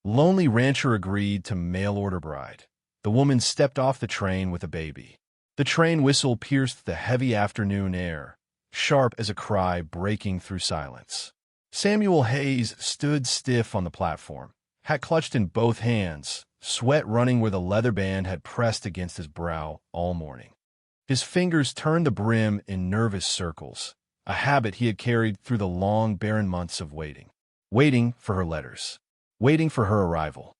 Lonely rancher agreed to mail-order bride. The woman stepped off the train with a baby. The train whistle pierced the heavy afternoon air, sharp as a cry breaking through silence. Samuel Hayes stood stiff on the platform, hat clutched in both hands, sweat running where the leather band had pressed against his brow all morning. His fingers turned the brim in nervous circles, a habit he had carried through the long, barren months of waiting. Waiting for her letters. Waiting for her arrival.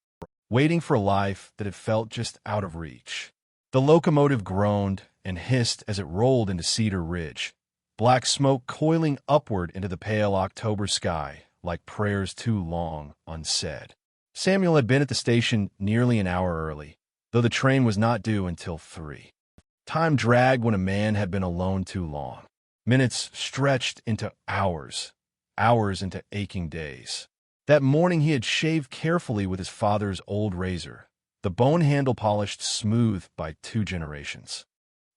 Waiting for a life that had felt just out of reach. The locomotive groaned and hissed as it rolled into Cedar Ridge, black smoke coiling upward into the pale October sky like prayers too long unsaid. Samuel had been at the station nearly an hour early, though the train was not due until 3. Time dragged when a man had been alone too long. Minutes stretched into hours, hours into aching days. That morning he had shaved carefully with his father's old razor, the bone handle polished smooth by 2 generations.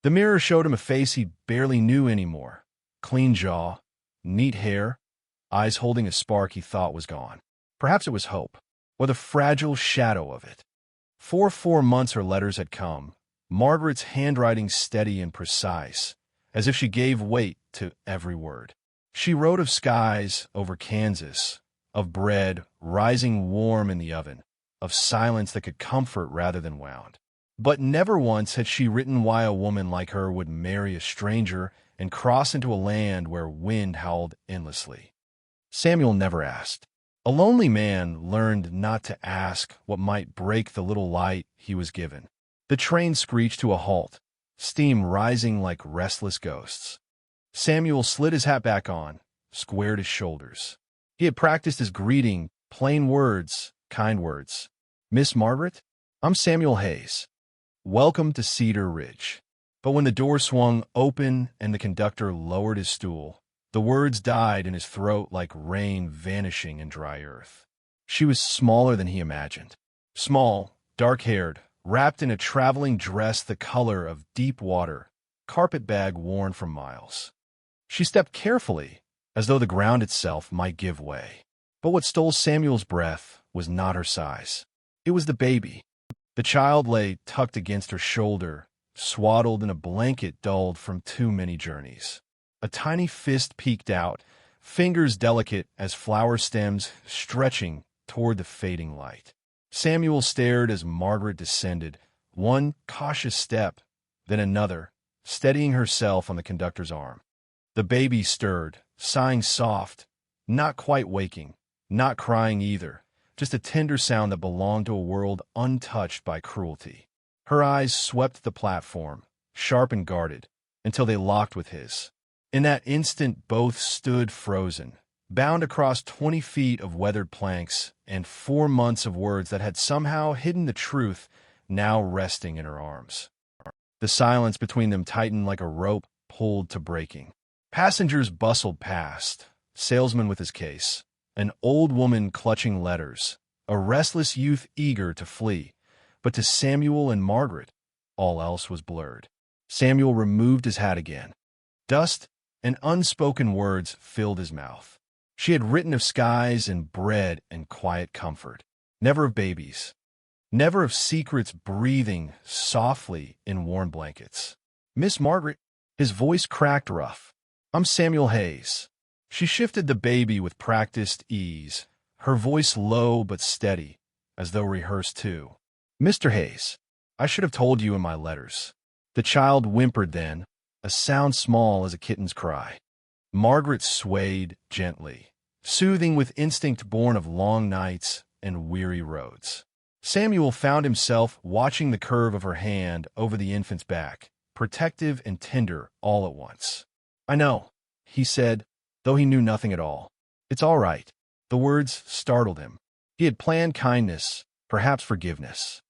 The mirror showed him a face he barely knew anymore. Clean jaw, neat hair, eyes holding a spark he thought was gone. Perhaps it was hope, or the fragile shadow of it. For 4 months her letters had come, Margaret's handwriting steady and precise, as if she gave weight to every word. She wrote of skies over Kansas, of bread rising warm in the oven, of silence that could comfort rather than wound. But never once had she written why a woman like her would marry a stranger and cross into a land where wind howled endlessly. Samuel never asked. A lonely man learned not to ask what might break the little light he was given. The train screeched to a halt, steam rising like restless ghosts. Samuel slid his hat back on, squared his shoulders. He had practiced his greeting, plain words, kind words. "Miss Margaret, I'm Samuel Hayes. Welcome to Cedar Ridge." But when the door swung open and the conductor lowered his stool, the words died in his throat like rain vanishing in dry earth. She was smaller than he imagined. Small, dark-haired, wrapped in a traveling dress the color of deep water, carpetbag worn for miles. She stepped carefully, as though the ground itself might give way. But what stole Samuel's breath was not her size. It was the baby. The child lay tucked against her shoulder, swaddled in a blanket dulled from too many journeys. A tiny fist peeked out, fingers delicate as flower stems stretching toward the fading light. Samuel stared as Margaret descended, one cautious step, then another, steadying herself on the conductor's arm. The baby stirred, sighing soft, not quite waking, not crying either, just a tender sound that belonged to a world untouched by cruelty. Her eyes swept the platform, sharp and guarded, until they locked with his. In that instant both stood frozen, bound across 20 feet of weathered planks and 4 months of words that had somehow hidden the truth now resting in her arms. The silence between them tightened like a rope pulled to breaking. Passengers bustled past, salesman with his case, an old woman clutching letters, a restless youth eager to flee. But to Samuel and Margaret, all else was blurred. Samuel removed his hat again. Dust and unspoken words filled his mouth. She had written of skies and bread and quiet comfort, never of babies, never of secrets breathing softly in warm blankets. "Miss Margaret," his voice cracked rough. "I'm Samuel Hayes." She shifted the baby with practiced ease, her voice low but steady, as though rehearsed too. "Mr. Hayes, I should have told you in my letters." The child whimpered then, a sound small as a kitten's cry. Margaret swayed gently, soothing with instinct born of long nights and weary roads. Samuel found himself watching the curve of her hand over the infant's back, protective and tender all at once. "I know," he said, though he knew nothing at all. "It's all right." The words startled him. He had planned kindness, perhaps forgiveness.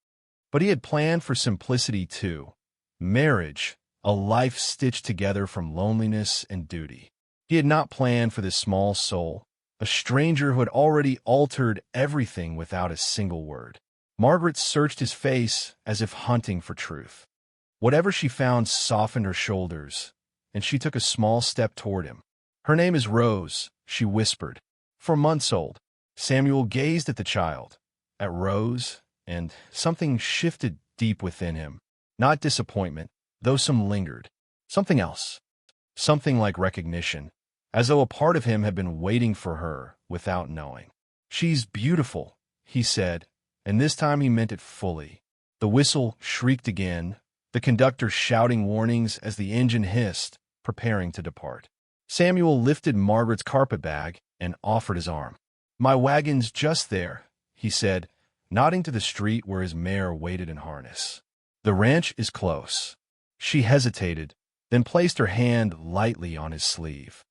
But he had planned for simplicity too. Marriage, a life stitched together from loneliness and duty. He had not planned for this small soul, a stranger who had already altered everything without a single word. Margaret searched his face as if hunting for truth. Whatever she found softened her shoulders, and she took a small step toward him. "Her name is Rose," she whispered. "4 months old." Samuel gazed at the child, at Rose, and something shifted deep within him. Not disappointment, though some lingered. Something else. Something like recognition, as though a part of him had been waiting for her without knowing. "She's beautiful," he said, and this time he meant it fully. The whistle shrieked again, the conductor shouting warnings as the engine hissed, preparing to depart. Samuel lifted Margaret's carpetbag and offered his arm. "My wagon's just there," he said, nodding to the street where his mare waited in harness. "The ranch is close." She hesitated, then placed her hand lightly on his sleeve.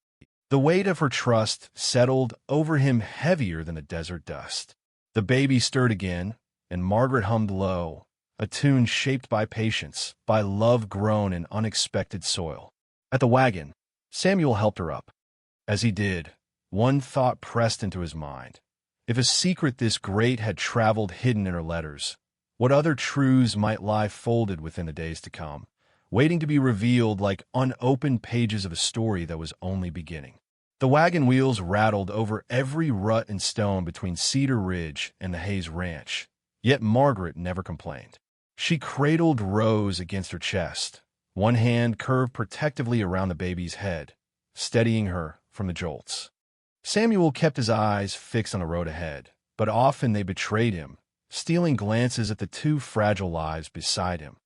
The weight of her trust settled over him heavier than the desert dust. The baby stirred again, and Margaret hummed low, a tune shaped by patience, by love grown in unexpected soil. At the wagon, Samuel helped her up. As he did, one thought pressed into his mind. If a secret this great had traveled hidden in her letters, what other truths might lie folded within the days to come, waiting to be revealed like unopened pages of a story that was only beginning. The wagon wheels rattled over every rut and stone between Cedar Ridge and the Hayes Ranch, yet Margaret never complained. She cradled Rose against her chest, one hand curved protectively around the baby's head, steadying her from the jolts. Samuel kept his eyes fixed on the road ahead, but often they betrayed him, stealing glances at the two fragile lives beside him,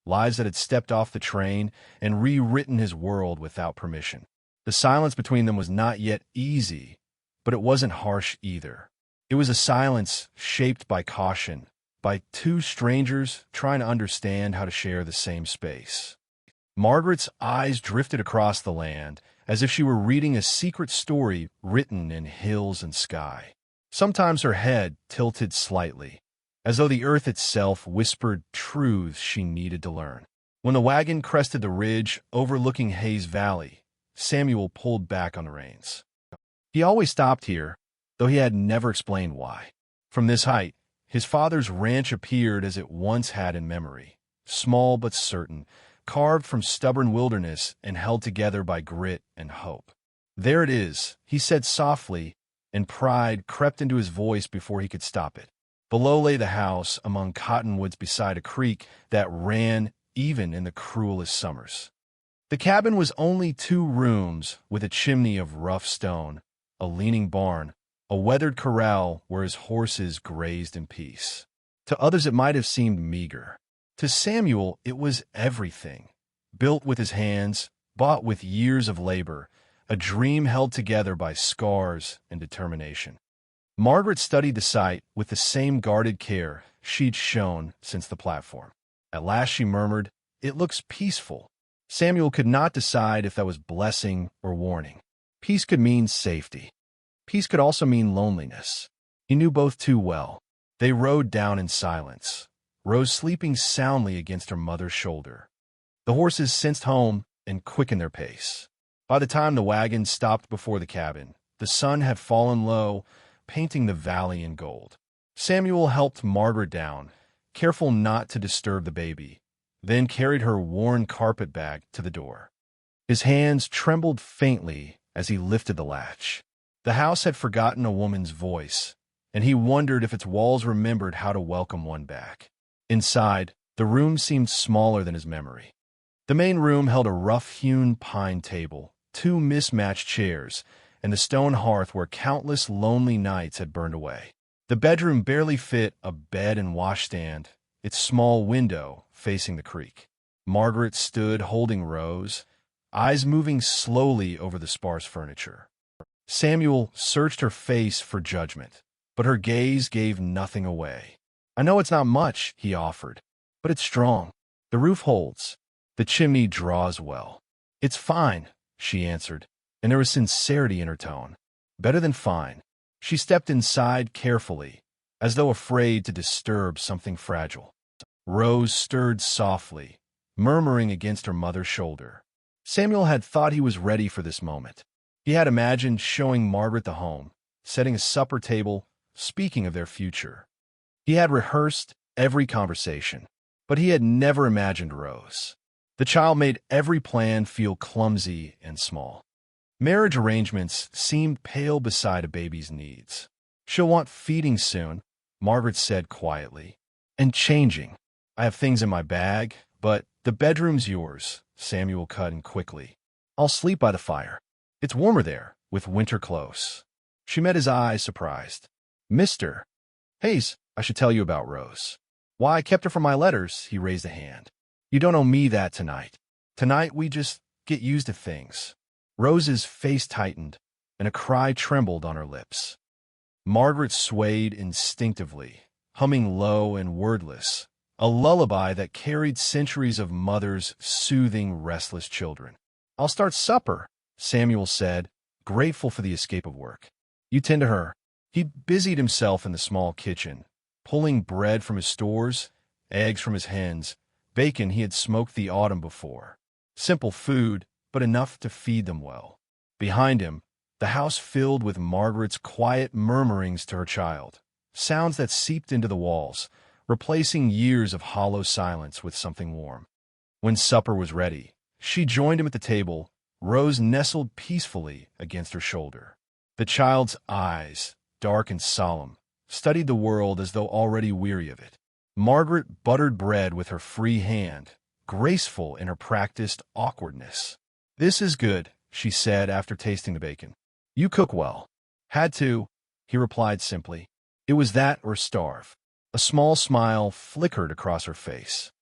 lives that had stepped off the train and rewritten his world without permission. The silence between them was not yet easy, but it wasn't harsh either. It was a silence shaped by caution, by two strangers trying to understand how to share the same space. Margaret's eyes drifted across the land, as if she were reading a secret story written in hills and sky. Sometimes her head tilted slightly, as though the earth itself whispered truths she needed to learn. When the wagon crested the ridge overlooking Hayes Valley, Samuel pulled back on the reins. He always stopped here, though he had never explained why. From this height, his father's ranch appeared as it once had in memory, small but certain, carved from stubborn wilderness and held together by grit and hope. "There it is," he said softly, and pride crept into his voice before he could stop it. Below lay the house among cottonwoods beside a creek that ran even in the cruelest summers. The cabin was only 2 rooms with a chimney of rough stone, a leaning barn, a weathered corral where his horses grazed in peace. To others it might have seemed meager. To Samuel it was everything. Built with his hands, bought with years of labor, a dream held together by scars and determination. Margaret studied the site with the same guarded care she'd shown since the platform. At last she murmured, "It looks peaceful." Samuel could not decide if that was blessing or warning. Peace could mean safety. Peace could also mean loneliness. He knew both too well. They rode down in silence, Rose sleeping soundly against her mother's shoulder. The horses sensed home and quickened their pace. By the time the wagon stopped before the cabin, the sun had fallen low, painting the valley in gold. Samuel helped Margaret down, careful not to disturb the baby, then carried her worn carpetbag to the door. His hands trembled faintly as he lifted the latch. The house had forgotten a woman's voice, and he wondered if its walls remembered how to welcome one back. Inside, the room seemed smaller than his memory. The main room held a rough-hewn pine table, 2 mismatched chairs, and the stone hearth where countless lonely nights had burned away. The bedroom barely fit a bed and washstand, its small window facing the creek. Margaret stood holding Rose, eyes moving slowly over the sparse furniture. Samuel searched her face for judgment, but her gaze gave nothing away. "I know it's not much," he offered, "but it's strong. The roof holds. The chimney draws well." "It's fine," she answered, and there was sincerity in her tone. "Better than fine." She stepped inside carefully, as though afraid to disturb something fragile. Rose stirred softly, murmuring against her mother's shoulder. Samuel had thought he was ready for this moment. He had imagined showing Margaret the home, setting a supper table, speaking of their future. He had rehearsed every conversation, but he had never imagined Rose. The child made every plan feel clumsy and small. Marriage arrangements seemed pale beside a baby's needs. "She'll want feeding soon," Margaret said quietly. And changing. I have things in my bag, but the bedroom's yours, Samuel cut in quickly. I'll sleep by the fire. It's warmer there, with winter close. She met his eyes, surprised. Mr. Hayes, I should tell you about Rose. Why, I kept her from my letters, he raised a hand. You don't owe me that tonight. Tonight we just get used to things. Rose's face tightened, and a cry trembled on her lips. Margaret swayed instinctively, humming low and wordless, a lullaby that carried centuries of mothers soothing restless children. I'll start supper, Samuel said, grateful for the escape of work. You tend to her. He busied himself in the small kitchen, pulling bread from his stores, eggs from his hens, bacon he had smoked the autumn before. Simple food, but enough to feed them well. Behind him, the house filled with Margaret's quiet murmurings to her child, sounds that seeped into the walls, replacing years of hollow silence with something warm. When supper was ready, she joined him at the table, Rose nestled peacefully against her shoulder. The child's eyes, dark and solemn, studied the world as though already weary of it. Margaret buttered bread with her free hand, graceful in her practiced awkwardness. This is good, she said after tasting the bacon. You cook well. Had to, he replied simply. It was that or starve. A small smile flickered across her face.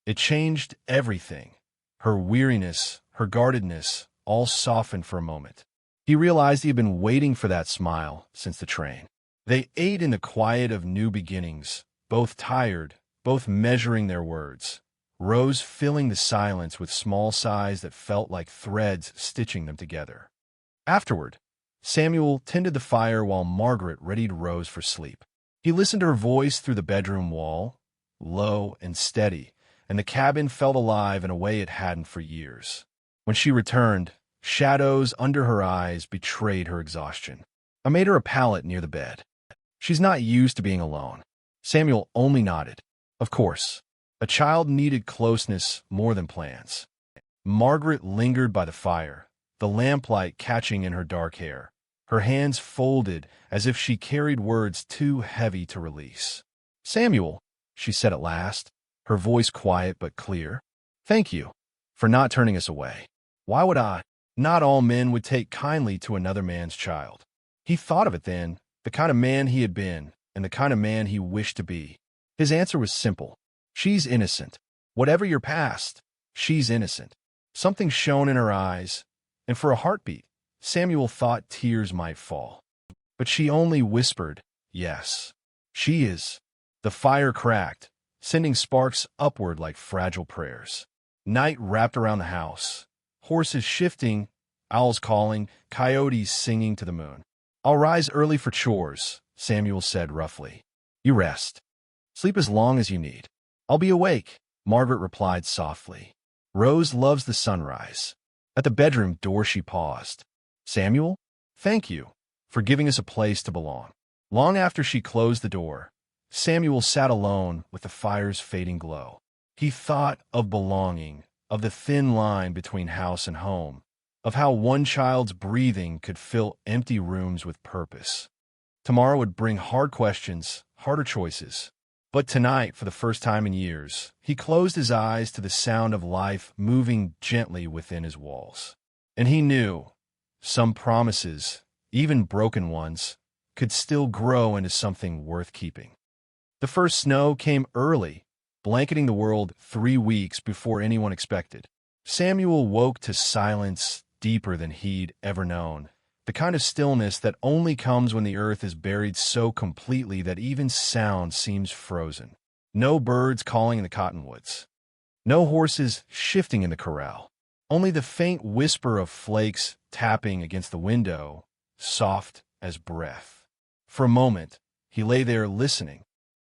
It changed everything. Her weariness, her guardedness, all softened for a moment. He realized he had been waiting for that smile since the train. They ate in the quiet of new beginnings, both tired, both measuring their words, Rose filling the silence with small sighs that felt like threads stitching them together. Afterward, Samuel tended the fire while Margaret readied Rose for sleep. He listened to her voice through the bedroom wall, low and steady, and the cabin felt alive in a way it hadn't for years. When she returned, shadows under her eyes betrayed her exhaustion. I made her a pallet near the bed. She's not used to being alone. Samuel only nodded. Of course, a child needed closeness more than plans. Margaret lingered by the fire, the lamplight catching in her dark hair, her hands folded as if she carried words too heavy to release. Samuel, she said at last, her voice quiet but clear, thank you for not turning us away. Why would I? Not all men would take kindly to another man's child. He thought of it then, the kind of man he had been, and the kind of man he wished to be. His answer was simple. She's innocent. Whatever your past, she's innocent. Something shone in her eyes, and for a heartbeat, Samuel thought tears might fall. But she only whispered, yes, she is. The fire cracked, sending sparks upward like fragile prayers. Night wrapped around the house, horses shifting, owls calling, coyotes singing to the moon. I'll rise early for chores, Samuel said roughly. You rest. Sleep as long as you need. I'll be awake, Margaret replied softly. Rose loves the sunrise. At the bedroom door she paused. Samuel, thank you for giving us a place to belong. Long after she closed the door, Samuel sat alone with the fire's fading glow. He thought of belonging, of the thin line between house and home, of how one child's breathing could fill empty rooms with purpose. Tomorrow would bring hard questions, harder choices. But tonight, for the first time in years, he closed his eyes to the sound of life moving gently within his walls. And he knew some promises, even broken ones, could still grow into something worth keeping. The first snow came early, blanketing the world 3 weeks before anyone expected. Samuel woke to silence deeper than he'd ever known, the kind of stillness that only comes when the earth is buried so completely that even sound seems frozen. No birds calling in the cottonwoods. No horses shifting in the corral. Only the faint whisper of flakes tapping against the window, soft as breath. For a moment, he lay there listening.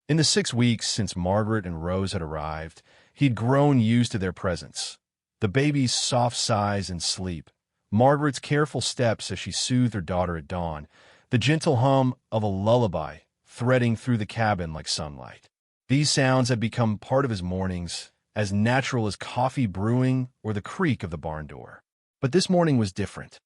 In the 6 weeks since Margaret and Rose had arrived, he'd grown used to their presence. The baby's soft sighs and sleep, Margaret's careful steps as she soothed her daughter at dawn, the gentle hum of a lullaby threading through the cabin like sunlight. These sounds had become part of his mornings, as natural as coffee brewing or the creak of the barn door. But this morning was different.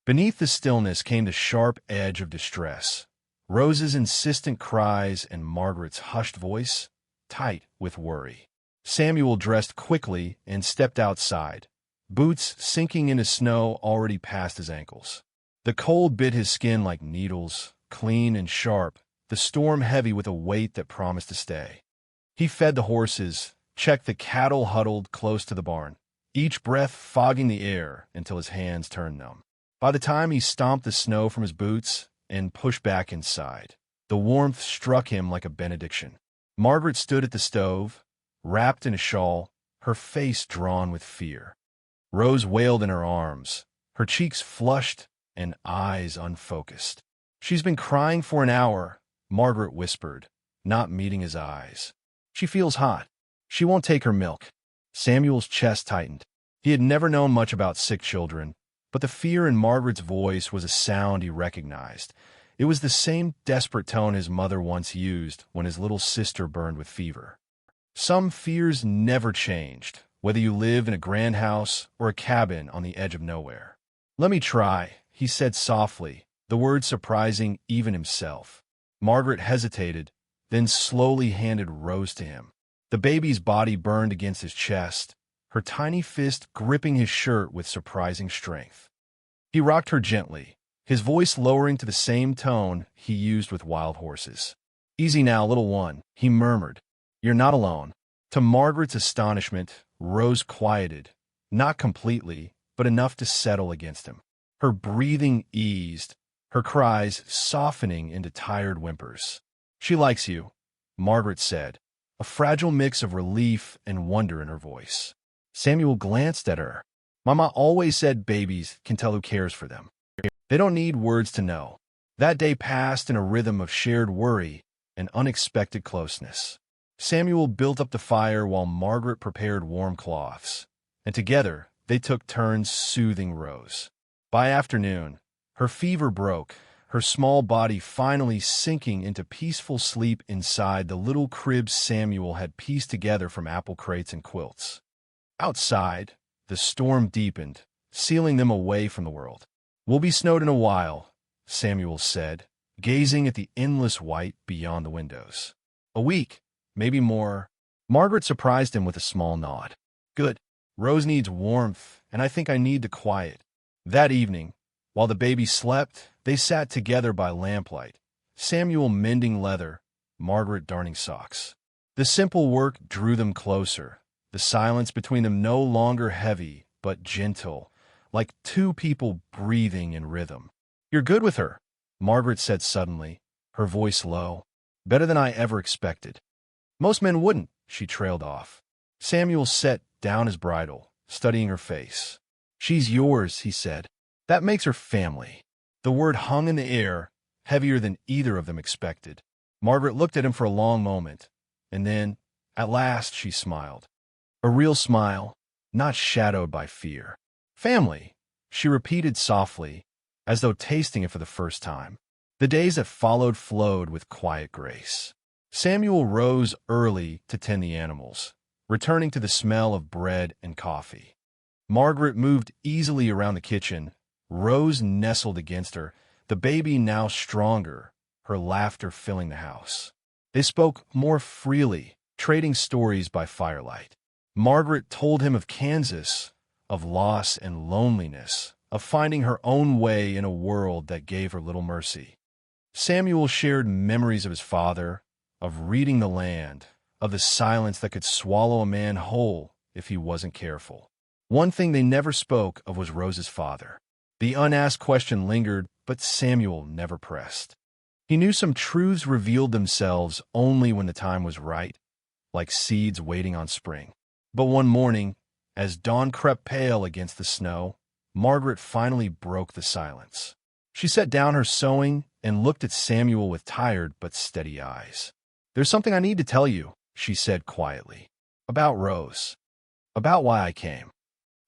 Beneath the stillness came the sharp edge of distress. Rose's insistent cries and Margaret's hushed voice, tight with worry. Samuel dressed quickly and stepped outside, boots sinking into snow already past his ankles. The cold bit his skin like needles, clean and sharp, the storm heavy with a weight that promised to stay. He fed the horses, checked the cattle huddled close to the barn, each breath fogging the air until his hands turned numb. By the time he stomped the snow from his boots and pushed back inside, the warmth struck him like a benediction. Margaret stood at the stove, wrapped in a shawl, her face drawn with fear. Rose wailed in her arms, her cheeks flushed and eyes unfocused. "She's been crying for an hour," Margaret whispered, not meeting his eyes. "She feels hot. She won't take her milk." Samuel's chest tightened. He had never known much about sick children, but the fear in Margaret's voice was a sound he recognized. It was the same desperate tone his mother once used when his little sister burned with fever. Some fears never changed, whether you live in a grand house or a cabin on the edge of nowhere. "Let me try," he said softly, the words surprising even himself. Margaret hesitated, then slowly handed Rose to him. The baby's body burned against his chest, her tiny fist gripping his shirt with surprising strength. He rocked her gently, his voice lowering to the same tone he used with wild horses. "Easy now, little one," he murmured. "You're not alone." To Margaret's astonishment, Rose quieted, not completely, but enough to settle against him. Her breathing eased, her cries softening into tired whimpers. "She likes you," Margaret said, a fragile mix of relief and wonder in her voice. Samuel glanced at her. "Mama always said babies can tell who cares for them. They don't need words to know." That day passed in a rhythm of shared worry and unexpected closeness. Samuel built up the fire while Margaret prepared warm cloths, and together they took turns soothing Rose. By afternoon, her fever broke, her small body finally sinking into peaceful sleep inside the little crib Samuel had pieced together from apple crates and quilts. Outside, the storm deepened, sealing them away from the world. "We'll be snowed in a while," Samuel said, gazing at the endless white beyond the windows. "A week, maybe more." Margaret surprised him with a small nod. "Good. Rose needs warmth, and I think I need the quiet." That evening, while the baby slept, they sat together by lamplight, Samuel mending leather, Margaret darning socks. The simple work drew them closer, the silence between them no longer heavy, but gentle, like two people breathing in rhythm. "You're good with her," Margaret said suddenly, her voice low. "Better than I ever expected." "Most men wouldn't," she trailed off. Samuel set down his bridle, studying her face. "She's yours," he said. "That makes her family." The word hung in the air, heavier than either of them expected. Margaret looked at him for a long moment, and then, at last, she smiled. A real smile, not shadowed by fear. "Family," she repeated softly, as though tasting it for the first time. The days that followed flowed with quiet grace. Samuel rose early to tend the animals, returning to the smell of bread and coffee. Margaret moved easily around the kitchen, Rose nestled against her, the baby now stronger, her laughter filling the house. They spoke more freely, trading stories by firelight. Margaret told him of Kansas, of loss and loneliness, of finding her own way in a world that gave her little mercy. Samuel shared memories of his father, of reading the land, of the silence that could swallow a man whole if he wasn't careful. One thing they never spoke of was Rose's father. The unasked question lingered, but Samuel never pressed. He knew some truths revealed themselves only when the time was right, like seeds waiting on spring. But one morning, as dawn crept pale against the snow, Margaret finally broke the silence. She set down her sewing and looked at Samuel with tired but steady eyes. "There's something I need to tell you," she said quietly. "About Rose. About why I came."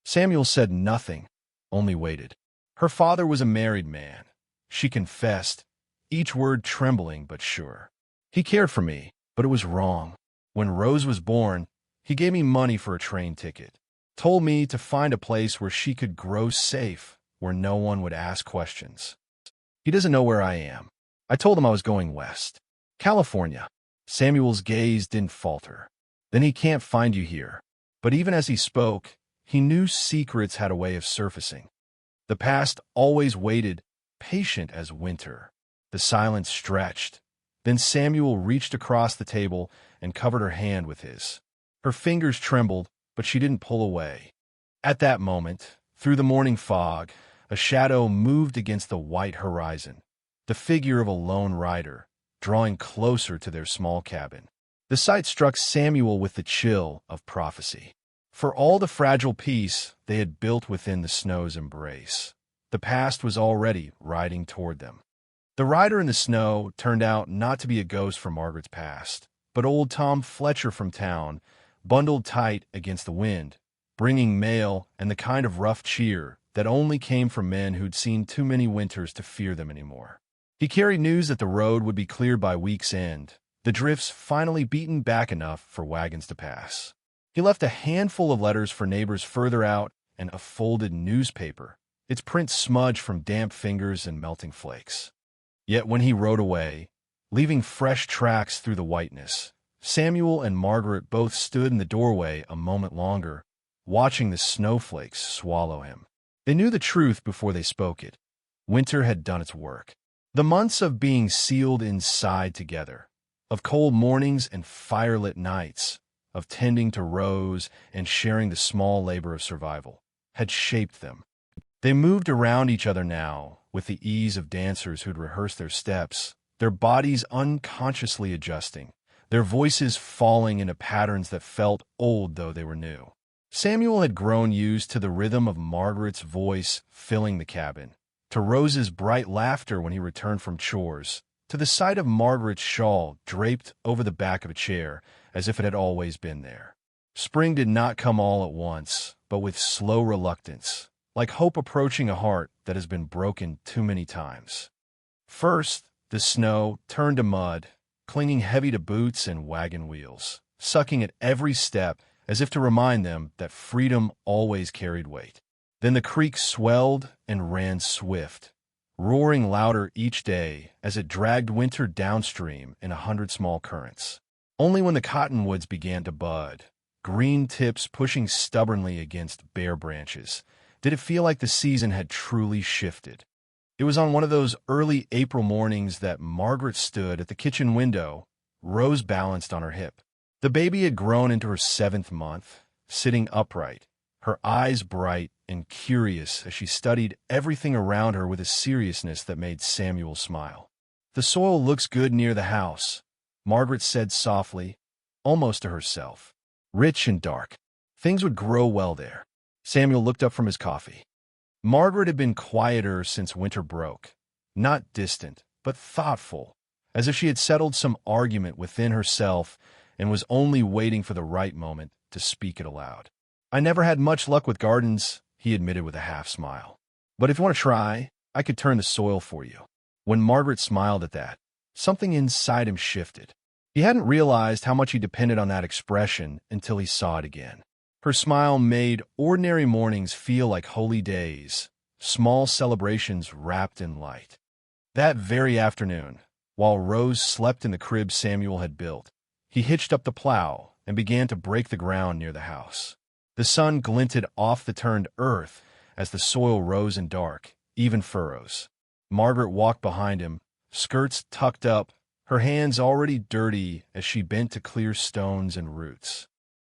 Samuel said nothing, only waited. Her father was a married man, she confessed, each word trembling but sure. "He cared for me, but it was wrong. When Rose was born, he gave me money for a train ticket, told me to find a place where she could grow safe, where no one would ask questions. He doesn't know where I am. I told him I was going west. California. Samuel's gaze didn't falter. Then he can't find you here. But even as he spoke, he knew secrets had a way of surfacing. The past always waited, patient as winter. The silence stretched. Then Samuel reached across the table and covered her hand with his. Her fingers trembled, but she didn't pull away. At that moment, through the morning fog, a shadow moved against the white horizon, the figure of a lone rider, drawing closer to their small cabin. The sight struck Samuel with the chill of prophecy. For all the fragile peace they had built within the snow's embrace, the past was already riding toward them. The rider in the snow turned out not to be a ghost from Margaret's past, but old Tom Fletcher from town, bundled tight against the wind, bringing mail and the kind of rough cheer that only came from men who'd seen too many winters to fear them anymore. He carried news that the road would be cleared by week's end, the drifts finally beaten back enough for wagons to pass. He left a handful of letters for neighbors further out and a folded newspaper, its print smudged from damp fingers and melting flakes. Yet when he rode away, leaving fresh tracks through the whiteness, Samuel and Margaret both stood in the doorway a moment longer, watching the snowflakes swallow him. They knew the truth before they spoke it. Winter had done its work. The months of being sealed inside together, of cold mornings and firelit nights, of tending to rows and sharing the small labor of survival, had shaped them. They moved around each other now, with the ease of dancers who'd rehearsed their steps, their bodies unconsciously adjusting, their voices falling into patterns that felt old though they were new. Samuel had grown used to the rhythm of Margaret's voice filling the cabin, to Rose's bright laughter when he returned from chores, to the sight of Margaret's shawl draped over the back of a chair as if it had always been there. Spring did not come all at once, but with slow reluctance, like hope approaching a heart that has been broken too many times. First, the snow turned to mud, clinging heavy to boots and wagon wheels, sucking at every step as if to remind them that freedom always carried weight. Then the creek swelled and ran swift, roaring louder each day as it dragged winter downstream in 100 small currents. Only when the cottonwoods began to bud, green tips pushing stubbornly against bare branches, did it feel like the season had truly shifted. It was on one of those early April mornings that Margaret stood at the kitchen window, Rose balanced on her hip. The baby had grown into her 7th month, sitting upright, her eyes bright and curious as she studied everything around her with a seriousness that made Samuel smile. "The soil looks good near the house," Margaret said softly, almost to herself. "Rich and dark. Things would grow well there." Samuel looked up from his coffee. Margaret had been quieter since winter broke, not distant, but thoughtful, as if she had settled some argument within herself and was only waiting for the right moment to speak it aloud. "I never had much luck with gardens," he admitted with a half-smile. "But if you want to try, I could turn the soil for you." When Margaret smiled at that, something inside him shifted. He hadn't realized how much he depended on that expression until he saw it again. Her smile made ordinary mornings feel like holy days, small celebrations wrapped in light. That very afternoon, while Rose slept in the crib Samuel had built, he hitched up the plow and began to break the ground near the house. The sun glinted off the turned earth as the soil rose in dark, even furrows. Margaret walked behind him, skirts tucked up, her hands already dirty as she bent to clear stones and roots.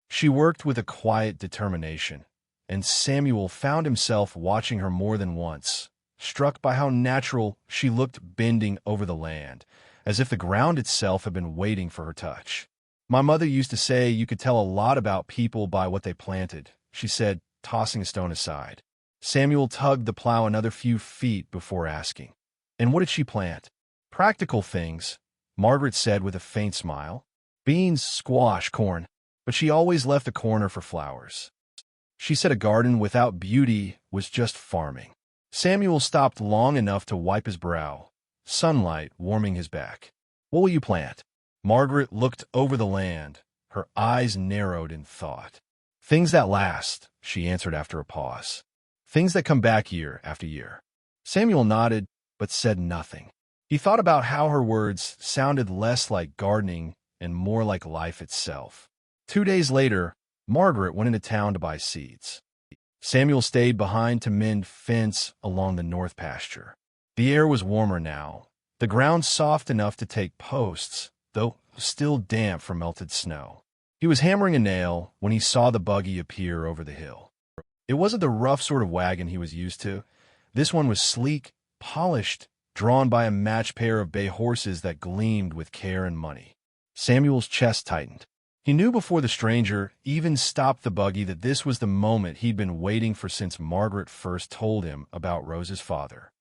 She worked with a quiet determination, and Samuel found himself watching her more than once, struck by how natural she looked bending over the land, as if the ground itself had been waiting for her touch. "My mother used to say you could tell a lot about people by what they planted," she said, tossing a stone aside. Samuel tugged the plow another few feet before asking, "And what did she plant?" "Practical things," Margaret said with a faint smile. "Beans, squash, corn. But she always left a corner for flowers." She said a garden without beauty was just farming. Samuel stopped long enough to wipe his brow, sunlight warming his back. "What will you plant?" Margaret looked over the land, her eyes narrowed in thought. "Things that last," she answered after a pause. "Things that come back year after year." Samuel nodded, but said nothing. He thought about how her words sounded less like gardening and more like life itself. 2 days later, Margaret went into town to buy seeds. Samuel stayed behind to mend fence along the north pasture. The air was warmer now, the ground soft enough to take posts, though still damp from melted snow. He was hammering a nail when he saw the buggy appear over the hill. It wasn't the rough sort of wagon he was used to. This one was sleek, polished, drawn by a matched pair of bay horses that gleamed with care and money. Samuel's chest tightened. He knew before the stranger even stopped the buggy that this was the moment he'd been waiting for since Margaret first told him about Rose's father.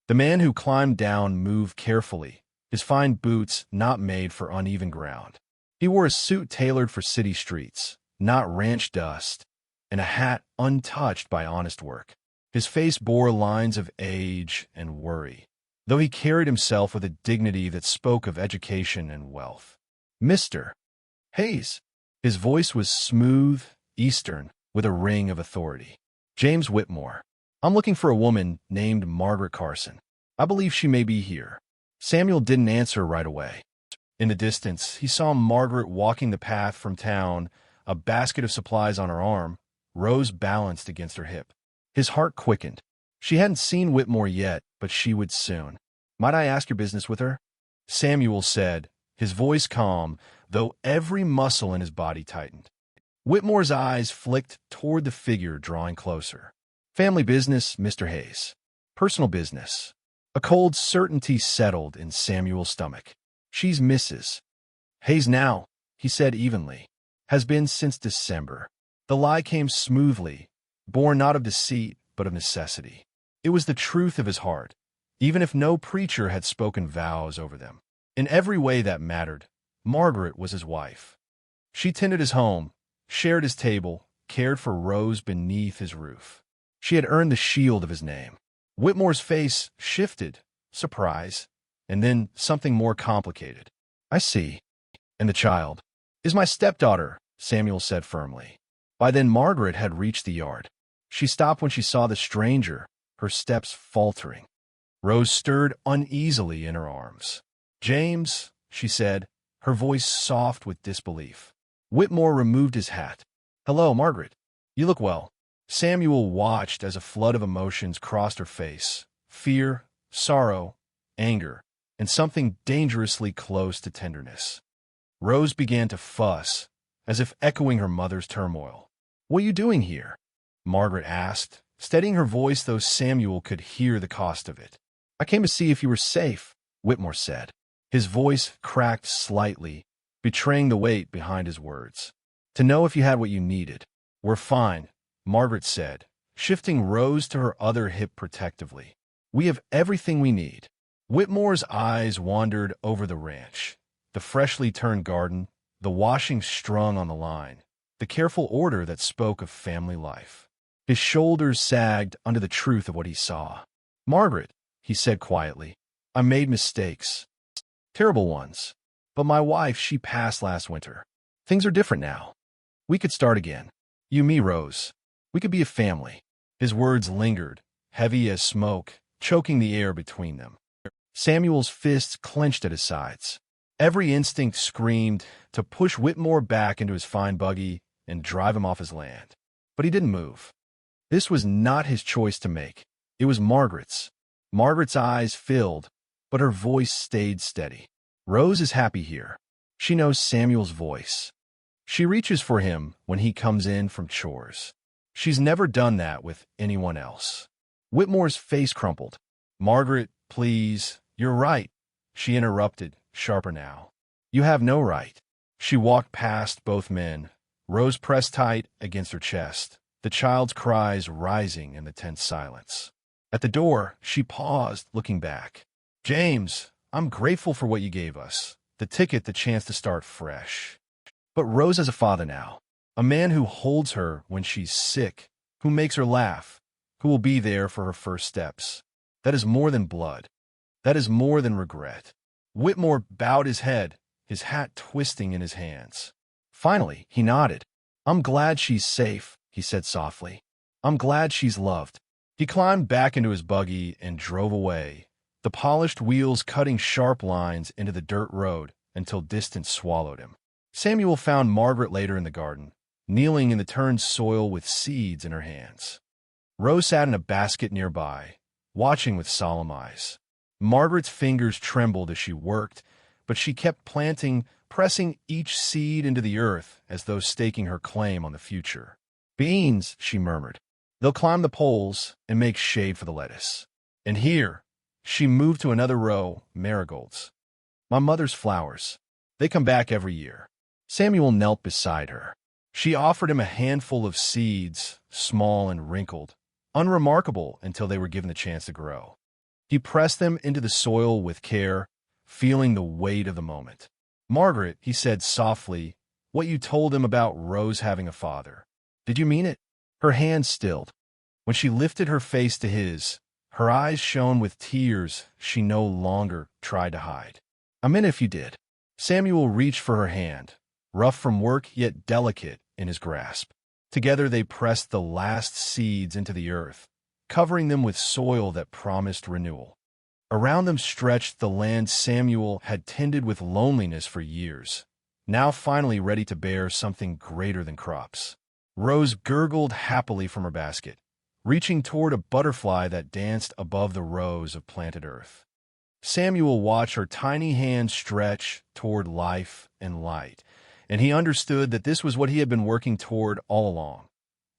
The man who climbed down moved carefully, his fine boots not made for uneven ground. He wore a suit tailored for city streets, not ranch dust, and a hat untouched by honest work. His face bore lines of age and worry, though he carried himself with a dignity that spoke of education and wealth. "Mr. Hayes." His voice was smooth, Eastern, with a ring of authority. "James Whitmore. I'm looking for a woman named Margaret Carson. I believe she may be here." Samuel didn't answer right away. In the distance, he saw Margaret walking the path from town, a basket of supplies on her arm, Rose balanced against her hip. His heart quickened. She hadn't seen Whitmore yet, but she would soon. "Might I ask your business with her?" Samuel said, his voice calm, though every muscle in his body tightened. Whitmore's eyes flicked toward the figure drawing closer. "Family business, Mr. Hayes. Personal business." A cold certainty settled in Samuel's stomach. "She's Mrs. Hayes now," he said evenly. "Has been since December." The lie came smoothly, born not of deceit, but of necessity. It was the truth of his heart, even if no preacher had spoken vows over them. In every way that mattered, Margaret was his wife. She tended his home, shared his table, cared for Rose beneath his roof. She had earned the shield of his name. Whitmore's face shifted, surprise, and then something more complicated. "I see. And the child?" "Is my stepdaughter," Samuel said firmly. By then Margaret had reached the yard. She stopped when she saw the stranger, her steps faltering. Rose stirred uneasily in her arms. "James," she said, her voice soft with disbelief. Whitmore removed his hat. "Hello, Margaret. You look well." Samuel watched as a flood of emotions crossed her face. Fear, sorrow, anger, and something dangerously close to tenderness. Rose began to fuss, as if echoing her mother's turmoil. "What are you doing here?" Margaret asked, steadying her voice though Samuel could hear the cost of it. "I came to see if you were safe," Whitmore said. His voice cracked slightly, betraying the weight behind his words. "To know if you had what you needed." "We're fine," Margaret said, shifting Rose to her other hip protectively. "We have everything we need." Whitmore's eyes wandered over the ranch, the freshly turned garden, the washing strung on the line, the careful order that spoke of family life. His shoulders sagged under the truth of what he saw. "Margaret," he said quietly, "I made mistakes. Terrible ones. But my wife, she passed last winter. Things are different now. We could start again. You, me, Rose. We could be a family." His words lingered, heavy as smoke, choking the air between them. Samuel's fists clenched at his sides. Every instinct screamed to push Whitmore back into his fine buggy and drive him off his land. But he didn't move. This was not his choice to make. It was Margaret's. Margaret's eyes filled, but her voice stayed steady. "Rose is happy here. She knows Samuel's voice. She reaches for him when he comes in from chores. She's never done that with anyone else." Whitmore's face crumpled. "Margaret, please, you're right," she interrupted, sharper now. "You have no right." She walked past both men, Rose pressed tight against her chest, the child's cries rising in the tense silence. At the door, she paused, looking back. "James, I'm grateful for what you gave us, the ticket, the chance to start fresh. But Rose has a father now, a man who holds her when she's sick, who makes her laugh, who will be there for her first steps. That is more than blood. That is more than regret." Whitmore bowed his head, his hat twisting in his hands. Finally, he nodded. "I'm glad she's safe," he said softly. "I'm glad she's loved." He climbed back into his buggy and drove away, the polished wheels cutting sharp lines into the dirt road until distance swallowed him. Samuel found Margaret later in the garden, kneeling in the turned soil with seeds in her hands. Rose sat in a basket nearby, watching with solemn eyes. Margaret's fingers trembled as she worked, but she kept planting, pressing each seed into the earth as though staking her claim on the future. "Beans," she murmured. "They'll climb the poles and make shade for the lettuce." And here, she moved to another row, marigolds. "My mother's flowers. They come back every year." Samuel knelt beside her. She offered him a handful of seeds, small and wrinkled, unremarkable until they were given the chance to grow. He pressed them into the soil with care, feeling the weight of the moment. "Margaret," he said softly, "what you told him about Rose having a father. Did you mean it?" Her hand stilled. When she lifted her face to his, her eyes shone with tears she no longer tried to hide. "I meant if you did." Samuel reached for her hand, rough from work yet delicate in his grasp. Together they pressed the last seeds into the earth, covering them with soil that promised renewal. Around them stretched the land Samuel had tended with loneliness for years, now finally ready to bear something greater than crops. Rose gurgled happily from her basket, reaching toward a butterfly that danced above the rows of planted earth. Samuel watched her tiny hands stretch toward life and light, and he understood that this was what he had been working toward all along.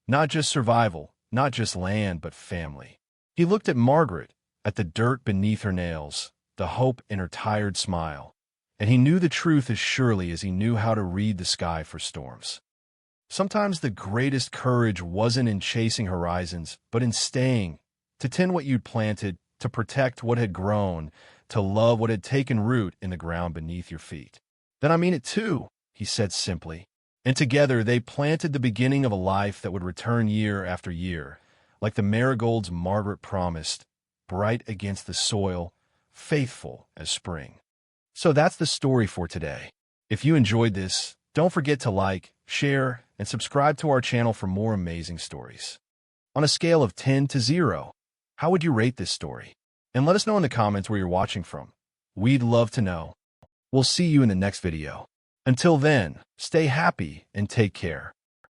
Not just survival, not just land, but family. He looked at Margaret, at the dirt beneath her nails, the hope in her tired smile, and he knew the truth as surely as he knew how to read the sky for storms. Sometimes the greatest courage wasn't in chasing horizons, but in staying, to tend what you'd planted, to protect what had grown, to love what had taken root in the ground beneath your feet. "Then I mean it too," he said simply. And together they planted the beginning of a life that would return year after year, like the marigolds Margaret promised, bright against the soil, faithful as spring. So that's the story for today. If you enjoyed this, don't forget to like, share, and subscribe to our channel for more amazing stories. On a scale of 10 to 0, how would you rate this story? And let us know in the comments where you're watching from. We'd love to know. We'll see you in the next video. Until then, stay happy and take care.